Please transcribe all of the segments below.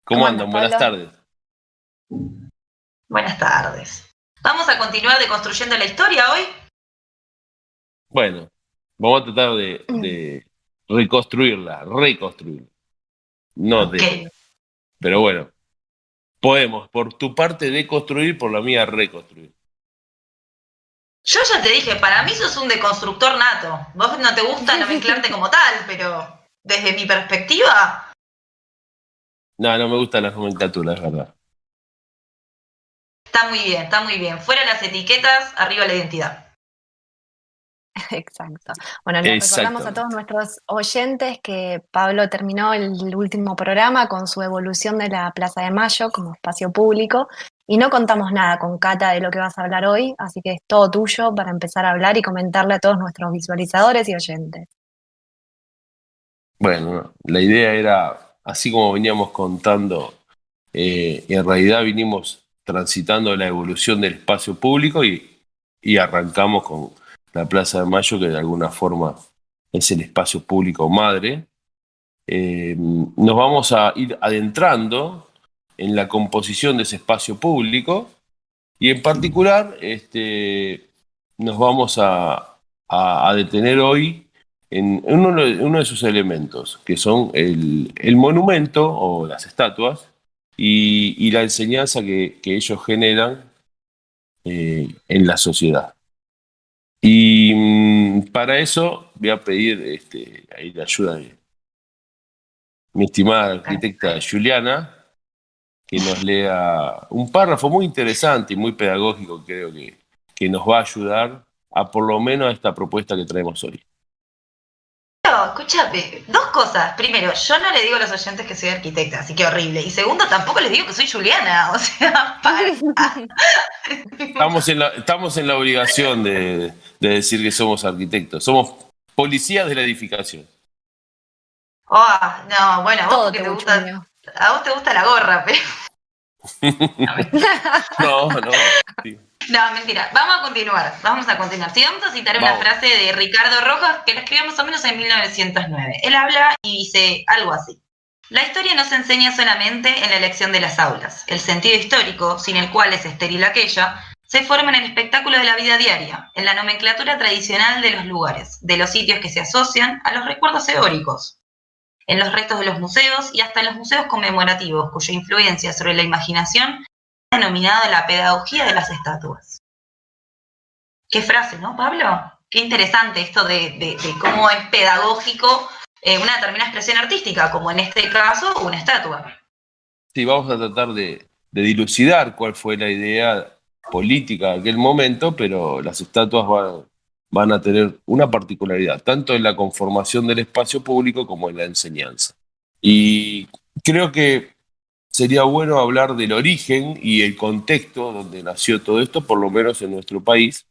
¿Cómo ¿Cómo andas, andan? Buenas Pablo? tardes. Buenas tardes. Vamos a continuar deconstruyendo la historia hoy. Bueno, vamos a tratar de reconstruirla, no Ok. de. Pero bueno, podemos, por tu parte, deconstruir, por la mía, reconstruir. Yo ya te dije, para mí sos un deconstructor nato. Vos no te gusta nomenclarte como tal, pero desde mi perspectiva, No, no me gustan las nomenclaturas, es verdad. está muy bien, está muy bien. Fuera las etiquetas, arriba la identidad. Exacto. Bueno, les recordamos a todos Exactamente. nuestros oyentes que Pablo terminó el último programa con su evolución de la Plaza de Mayo como espacio público y no contamos nada con Cata de lo que vas a hablar hoy, así que es todo tuyo para empezar a hablar y comentarle a todos nuestros visualizadores y oyentes. Bueno, no, la idea era, así como veníamos contando, en realidad vinimos transitando la evolución del espacio público y arrancamos con la Plaza de Mayo, que de alguna forma es el espacio público madre. Nos vamos a ir adentrando en la composición de ese espacio público y en particular nos vamos a detener hoy en uno de sus elementos, que son el monumento o las estatuas y la enseñanza que ellos generan en la sociedad. Y para eso voy a pedir ahí la ayuda de mi estimada arquitecta Perfecto. Juliana, que nos lea un párrafo muy interesante y muy pedagógico, creo que nos va a ayudar a por lo menos a esta propuesta que traemos hoy. Pero, escúchame, dos cosas. Primero, yo no le digo a los oyentes que soy arquitecta, así que horrible. Y segundo, tampoco les digo que soy Juliana, o sea, para. Estamos en la obligación de decir que somos arquitectos, somos policías de la edificación. Oh, no, bueno, a vos Todo porque te te gusta, buchoneo. a vos te gusta la gorra, pero. No, no. Sí. No, mentira. Vamos a continuar. Vamos a continuar. Sí, vamos a citar una Vamos. frase de Ricardo Rojas que la escribió más o menos en 1909. Él habla y dice algo así. La historia no se enseña solamente en la elección de las aulas. El sentido histórico, sin el cual es estéril aquella, se forma en el espectáculo de la vida diaria, en la nomenclatura tradicional de los lugares, de los sitios que se asocian a los recuerdos teóricos, en los restos de los museos y hasta en los museos conmemorativos, cuya influencia sobre la imaginación ha denominado la pedagogía de las estatuas. Qué frase, ¿no, Pablo? Qué interesante esto de cómo es pedagógico una determinada expresión artística, como en este caso una estatua. Sí, vamos a tratar de dilucidar cuál fue la idea política de aquel momento, pero las estatuas van a tener una particularidad, tanto en la conformación del espacio público como en la enseñanza. Y creo que sería bueno hablar del origen y el contexto donde nació todo esto, por lo menos en nuestro país,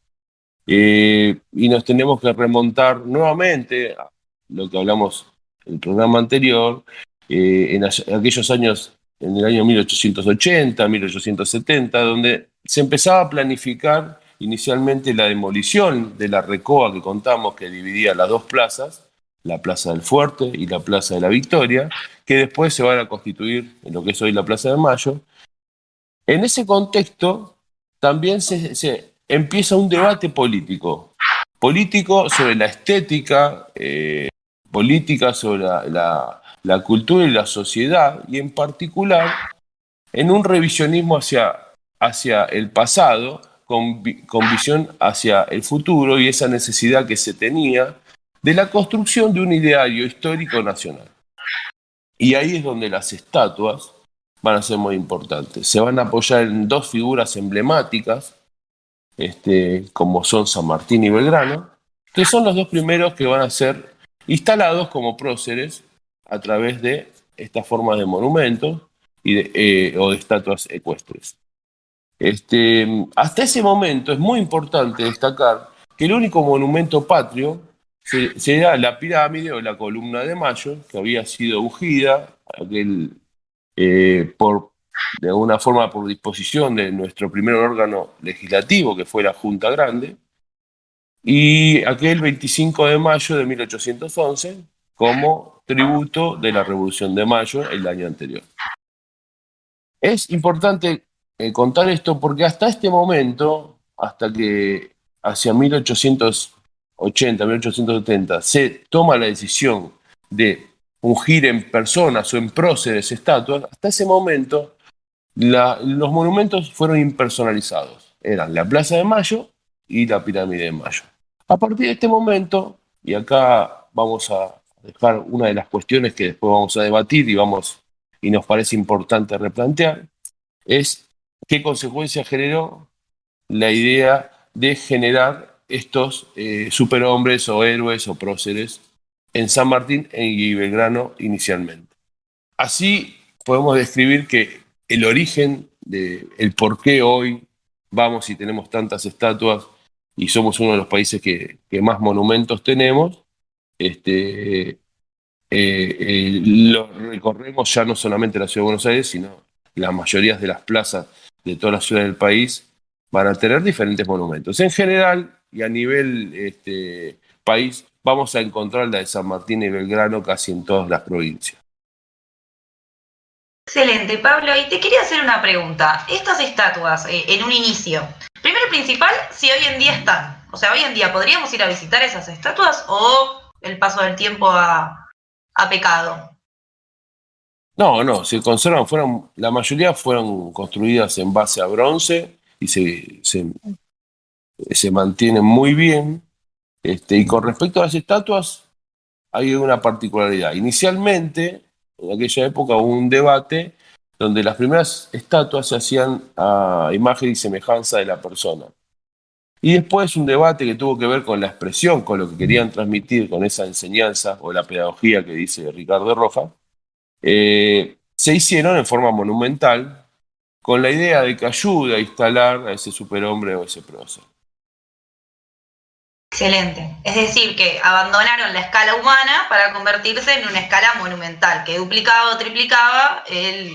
y nos tenemos que remontar nuevamente a lo que hablamos en el programa anterior, aquellos años, en el año 1880, 1870, donde se empezaba a planificar inicialmente la demolición de la recoa que contamos que dividía las dos plazas, la Plaza del Fuerte y la Plaza de la Victoria, que después se van a constituir en lo que es hoy la Plaza de Mayo. En ese contexto también se empieza un debate político sobre la estética, política sobre la cultura y la sociedad, y en particular en un revisionismo hacia el pasado, con visión hacia el futuro y esa necesidad que se tenía de la construcción de un ideario histórico nacional. Y ahí es donde las estatuas van a ser muy importantes. Se van a apoyar en dos figuras emblemáticas, como son San Martín y Belgrano, que son los dos primeros que van a ser instalados como próceres a través de estas formas de monumentos o de estatuas ecuestres. Hasta ese momento es muy importante destacar que el único monumento patrio sería la pirámide o la columna de Mayo, que había sido ungida por, de alguna forma por disposición de nuestro primer órgano legislativo, que fue la Junta Grande, y aquel 25 de mayo de 1811 como tributo de la Revolución de Mayo el año anterior. Es importante contar esto porque hasta este momento, hasta que hacia 1880, 1870, se toma la decisión de ungir en personas o en próceres estatuas, hasta ese momento los monumentos fueron impersonalizados. Eran la Plaza de Mayo y la Pirámide de Mayo. A partir de este momento, y acá vamos a dejar una de las cuestiones que después vamos a debatir y nos parece importante replantear, es qué consecuencias generó la idea de generar estos superhombres o héroes o próceres en San Martín y Belgrano inicialmente. Así podemos describir que el origen el por qué hoy vamos y tenemos tantas estatuas y somos uno de los países que más monumentos tenemos, este, lo recorremos ya no solamente la Ciudad de Buenos Aires, sino la mayoría de las plazas de todas las ciudades del país van a tener diferentes monumentos. En general y a nivel país, vamos a encontrar la de San Martín y Belgrano casi en todas las provincias. Excelente, Pablo. Y te quería hacer una pregunta. Estas estatuas, en un inicio, primero y principal, si hoy en día están. O sea, hoy en día, ¿podríamos ir a visitar esas estatuas o el paso del tiempo ha pecado? No, se conservan, la mayoría fueron construidas en base a bronce y se mantienen muy bien. Y con respecto a las estatuas, hay una particularidad. Inicialmente, en aquella época hubo un debate donde las primeras estatuas se hacían a imagen y semejanza de la persona. Y después un debate que tuvo que ver con la expresión, con lo que querían transmitir, con esa enseñanza o la pedagogía que dice Ricardo Rojas, se hicieron en forma monumental con la idea de que ayude a instalar a ese superhombre o ese prócer. Excelente. Es decir, que abandonaron la escala humana para convertirse en una escala monumental, que duplicaba o triplicaba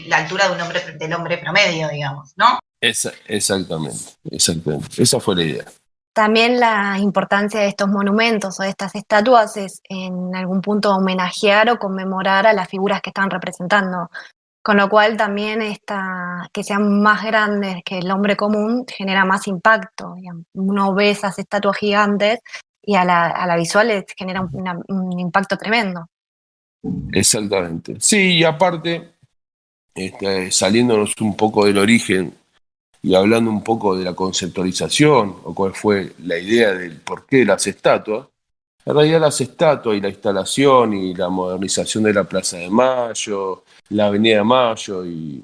la altura del hombre promedio, digamos, ¿no? Exactamente. Esa fue la idea. También la importancia de estos monumentos o de estas estatuas es en algún punto homenajear o conmemorar a las figuras que están representando. Con lo cual también que sean más grandes que el hombre común genera más impacto. Uno ve esas estatuas gigantes y a la visual les genera un impacto tremendo. Exactamente. Sí, y aparte, saliéndonos un poco del origen y hablando un poco de la conceptualización o cuál fue la idea del porqué de las estatuas, en realidad las estatuas y la instalación y la modernización de la Plaza de Mayo, la Avenida de Mayo y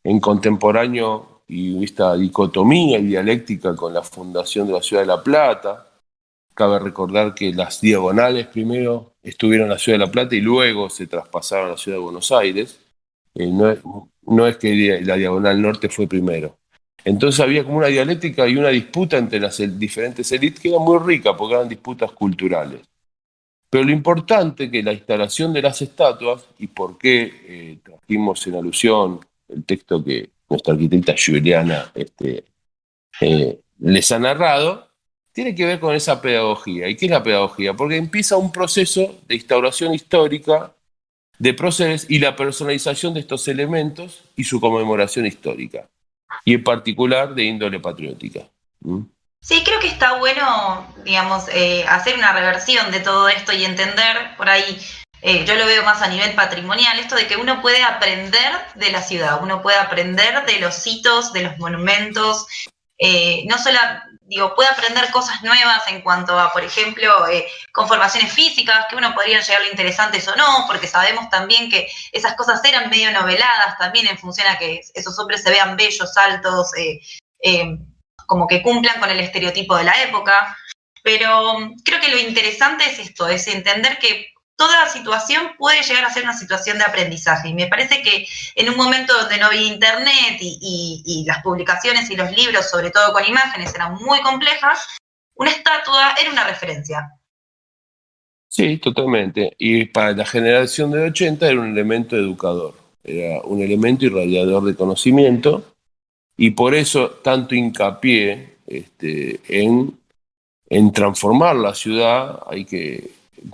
en contemporáneo y esta dicotomía y dialéctica con la fundación de la Ciudad de La Plata. Cabe recordar que las diagonales primero estuvieron en la Ciudad de La Plata y luego se traspasaron a la Ciudad de Buenos Aires. No es que la diagonal norte fue primero. Entonces había como una dialéctica y una disputa entre las diferentes élites que era muy rica porque eran disputas culturales. Pero lo importante que la instalación de las estatuas y por qué trajimos en alusión el texto que nuestra arquitecta Juliana les ha narrado, tiene que ver con esa pedagogía. ¿Y qué es la pedagogía? Porque empieza un proceso de instauración histórica de próceres y la personalización de estos elementos y su conmemoración histórica, y en particular de índole patriótica. Sí, creo que está bueno, digamos, hacer una reversión de todo esto y entender por ahí, yo lo veo más a nivel patrimonial, esto de que uno puede aprender de la ciudad, uno puede aprender de los hitos, de los monumentos, no solo, digo, puede aprender cosas nuevas en cuanto a, por ejemplo, conformaciones físicas, que uno podrían llegarle interesantes o no, porque sabemos también que esas cosas eran medio noveladas también en función a que esos hombres se vean bellos, altos, como que cumplan con el estereotipo de la época, pero creo que lo interesante es esto, es entender que toda situación puede llegar a ser una situación de aprendizaje, y me parece que en un momento donde no había internet y las publicaciones y los libros, sobre todo con imágenes, eran muy complejas, una estatua era una referencia. Sí, totalmente. Y para la generación de 80 era un elemento educador, era un elemento irradiador de conocimiento, y por eso tanto hincapié en transformar la ciudad. Hay que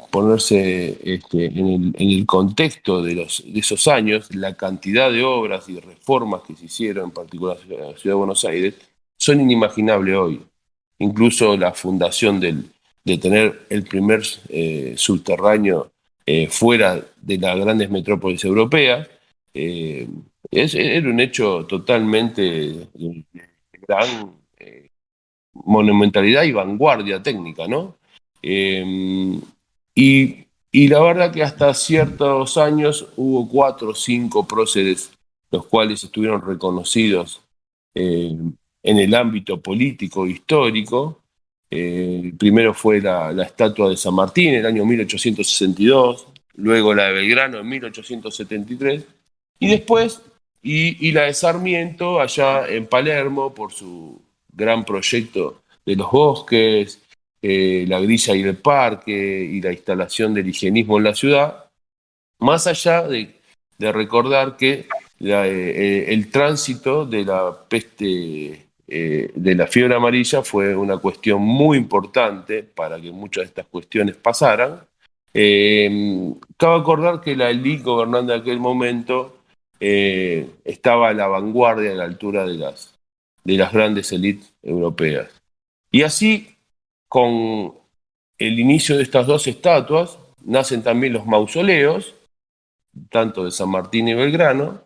ponerse en el contexto de esos años, la cantidad de obras y reformas que se hicieron, en particular en la ciudad de Buenos Aires, son inimaginables hoy. Incluso la fundación de tener el primer subterráneo fuera de las grandes metrópolis europeas, era un hecho totalmente de gran monumentalidad y vanguardia técnica, ¿no? Eh, y la verdad que hasta ciertos años hubo 4 o 5 próceres los cuales estuvieron reconocidos en el ámbito político e histórico. El primero fue la estatua de San Martín en el año 1862, luego la de Belgrano en 1873, y después la de Sarmiento allá en Palermo por su gran proyecto de los bosques, la grilla y el parque y la instalación del higienismo en la ciudad, más allá de recordar que el tránsito de la peste, de la fiebre amarilla fue una cuestión muy importante para que muchas de estas cuestiones pasaran. Cabe acordar que la élite gobernante de aquel momento estaba a la vanguardia, a la altura de las grandes élites europeas. Y así, con el inicio de estas 2 estatuas, nacen también los mausoleos, tanto de San Martín y Belgrano,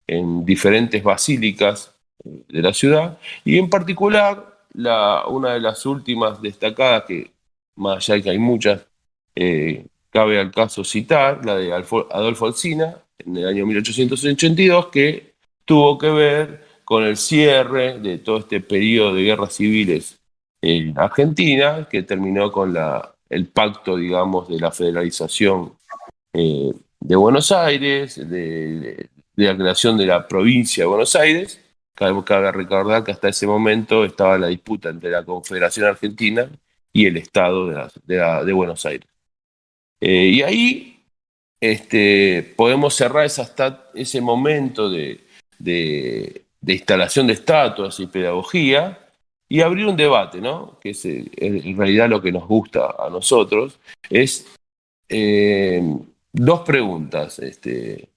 en diferentes basílicas de la ciudad, y en particular, una de las últimas destacadas, que más allá de que hay muchas, cabe al caso citar, la de Adolfo Alsina, en el año 1882, que tuvo que ver con el cierre de todo este periodo de guerras civiles en Argentina, que terminó con el pacto, digamos, de la federalización de Buenos Aires, de la creación de la provincia de Buenos Aires. Cabe recordar que hasta ese momento estaba la disputa entre la Confederación Argentina y el Estado de Buenos Aires. Y ahí podemos cerrar ese momento de instalación de estatuas y pedagogía y abrir un debate, ¿no? Que es en realidad lo que nos gusta a nosotros, es 2 preguntas. Este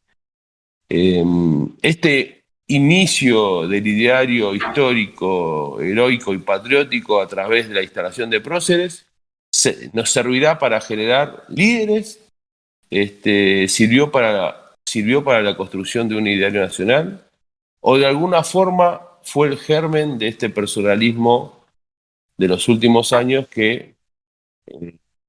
inicio del ideario histórico, heroico y patriótico a través de la instalación de próceres nos servirá para generar líderes, sirvió para la construcción de un ideario nacional, o de alguna forma fue el germen de este personalismo de los últimos años que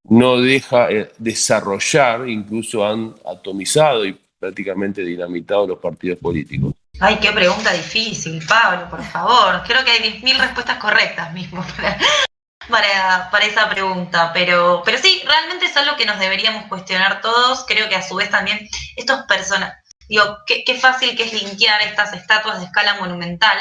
no deja desarrollar, incluso han atomizado y prácticamente dinamitado los partidos políticos. Ay, qué pregunta difícil, Pablo, por favor. Creo que hay 10.000 respuestas correctas mismo para esa pregunta, pero sí, realmente es algo que nos deberíamos cuestionar todos. Creo que a su vez también estos personajes, digo, qué fácil que es linkear estas estatuas de escala monumental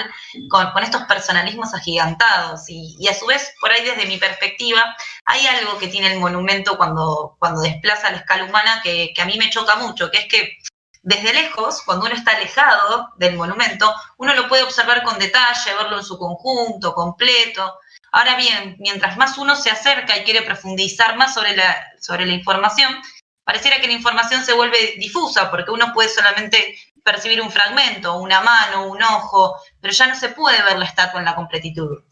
con estos personalismos agigantados y a su vez, por ahí desde mi perspectiva, hay algo que tiene el monumento cuando desplaza la escala humana que a mí me choca mucho, que es que desde lejos, cuando uno está alejado del monumento, uno lo puede observar con detalle, verlo en su conjunto, completo. Ahora bien, mientras más uno se acerca y quiere profundizar más sobre la información, pareciera que la información se vuelve difusa, porque uno puede solamente percibir un fragmento, una mano, un ojo, pero ya no se puede ver la estatua en la completitud.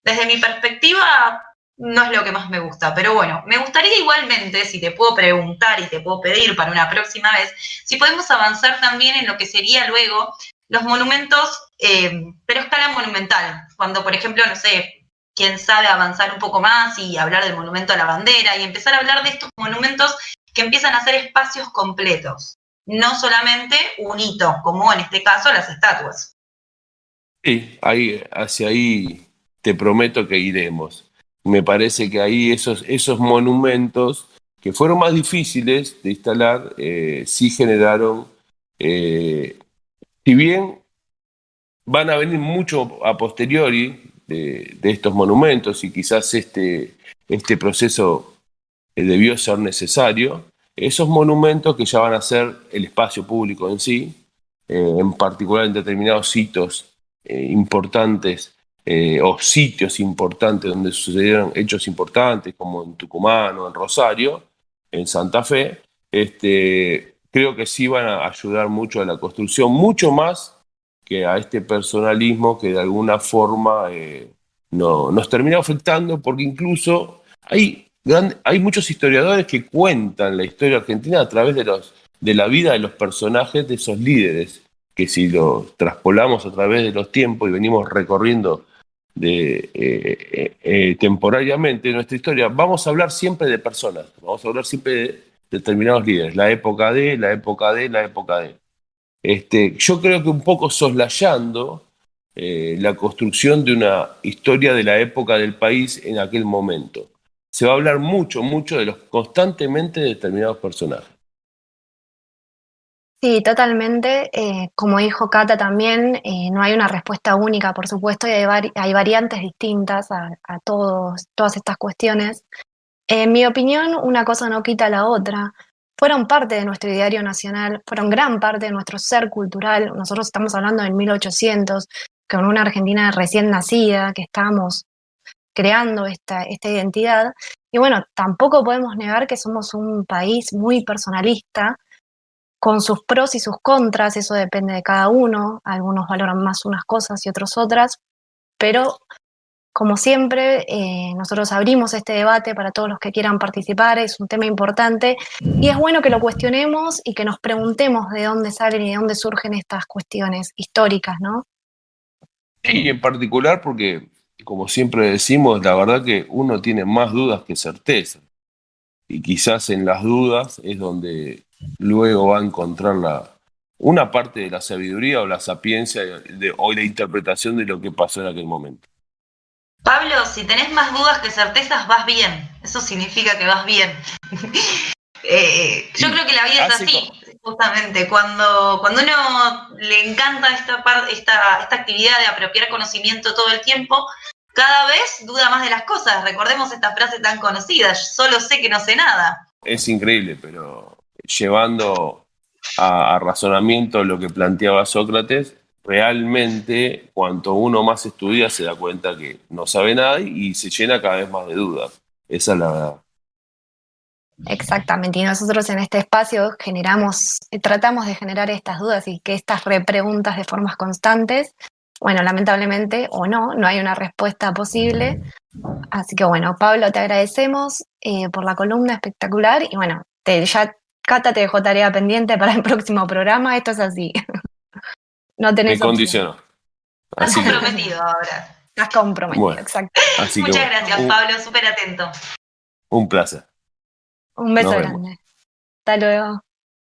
Desde mi perspectiva, no es lo que más me gusta, pero bueno, me gustaría igualmente, si te puedo preguntar y te puedo pedir para una próxima vez, si podemos avanzar también en lo que sería luego los monumentos, pero a escala monumental, cuando por ejemplo, no sé, quién sabe avanzar un poco más y hablar del monumento a la bandera y empezar a hablar de estos monumentos que empiezan a ser espacios completos, no solamente un hito, como en este caso las estatuas. Sí, hacia ahí te prometo que iremos. Me parece que ahí esos monumentos que fueron más difíciles de instalar, sí generaron, si bien van a venir mucho a posteriori de estos monumentos y quizás este proceso debió ser necesario, esos monumentos que ya van a ser el espacio público en sí, en particular en determinados sitios importantes o sitios importantes donde sucedieron hechos importantes como en Tucumán o en Rosario, en Santa Fe, creo que sí van a ayudar mucho a la construcción, mucho más que a este personalismo que de alguna forma nos termina afectando, porque incluso hay muchos historiadores que cuentan la historia argentina a través de la vida de los personajes de esos líderes, que si lo traspolamos a través de los tiempos y venimos recorriendo temporariamente nuestra historia, vamos a hablar siempre de personas, vamos a hablar siempre de determinados líderes, la época de, la época de, la época de. Yo creo que un poco soslayando la construcción de una historia de la época del país en aquel momento. Se va a hablar mucho, mucho de los constantemente de determinados personajes. Sí, totalmente. Como dijo Cata también, no hay una respuesta única, por supuesto, y hay variantes distintas a todas estas cuestiones. En mi opinión, una cosa no quita la otra. Fueron parte de nuestro ideario nacional, fueron gran parte de nuestro ser cultural. Nosotros estamos hablando del 1800, con una Argentina recién nacida, que estábamos creando esta identidad. Y bueno, tampoco podemos negar que somos un país muy personalista, con sus pros y sus contras, eso depende de cada uno. Algunos valoran más unas cosas y otros otras, pero como siempre, nosotros abrimos este debate para todos los que quieran participar, es un tema importante y es bueno que lo cuestionemos y que nos preguntemos de dónde salen y de dónde surgen estas cuestiones históricas, ¿no? Y en particular porque, como siempre decimos, la verdad que uno tiene más dudas que certezas. Y quizás en las dudas es donde luego va a encontrar una parte de la sabiduría o la sapiencia o la interpretación de lo que pasó en aquel momento. Pablo, si tenés más dudas que certezas, vas bien. Eso significa que vas bien. Yo creo que la vida es así, justamente. Cuando uno le encanta esta actividad de apropiar conocimiento todo el tiempo, cada vez duda más de las cosas. Recordemos esta frase tan conocida: solo sé que no sé nada. Es increíble, pero llevando a razonamiento lo que planteaba Sócrates, realmente cuanto uno más estudia se da cuenta que no sabe nada y se llena cada vez más de dudas. Esa es la verdad. Exactamente, y nosotros en este espacio tratamos de generar estas dudas y que estas repreguntas de formas constantes. Bueno, lamentablemente o no hay una respuesta posible. Así que bueno, Pablo, te agradecemos por la columna espectacular y bueno, ya Cata te dejó tarea pendiente para el próximo programa, esto es así. No Me tenés opción. condicionó. Estás Así que, comprometido ahora. Estás comprometido, bueno, exacto. así que Muchas bueno, gracias, Pablo, súper atento. un placer. Un beso Nos vemos. grande. Hasta luego.